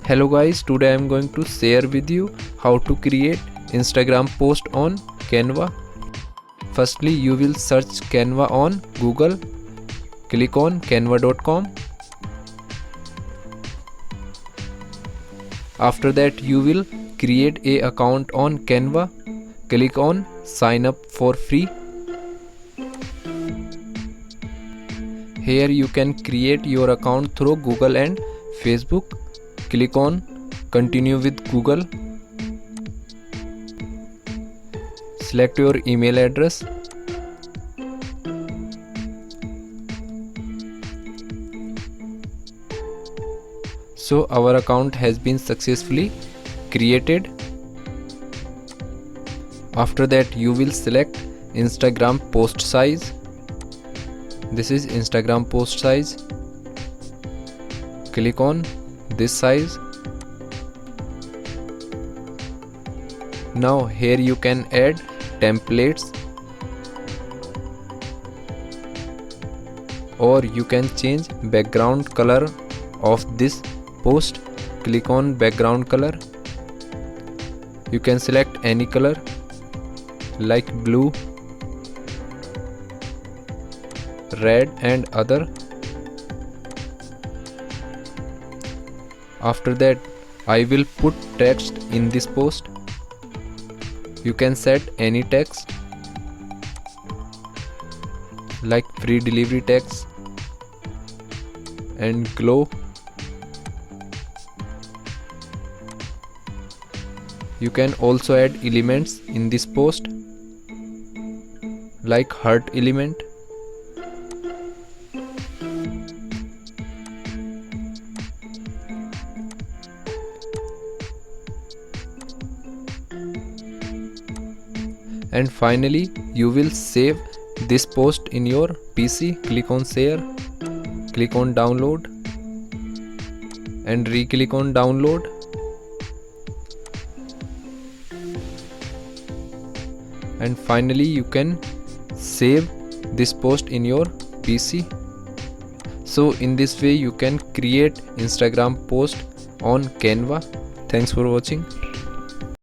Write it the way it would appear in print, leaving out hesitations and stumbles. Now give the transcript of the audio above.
Hello guys, today I am going to share with you how to create Instagram post on Canva. Firstly, you will search Canva on Google. Click on canva.com. After that, you will create a account on Canva. Click on sign up for free. Here you can create your account through Google and Facebook. Click on continue with Google. Select your email address. So our account has been successfully created. After that, you will select Instagram post size. This is Instagram post size. Click on this size. Now here you can add templates, or you can change background color of this post. Click on background color. You can select any color like blue, red and other. After that, I will put text in this post. You can set any text like free delivery text and glow. You can also add elements in this post like heart element. And finally, you will save this post in your PC. Click on share, click on download and re-click on download. And finally, you can save this post in your PC. So in this way you can create Instagram post on Canva. Thanks for watching.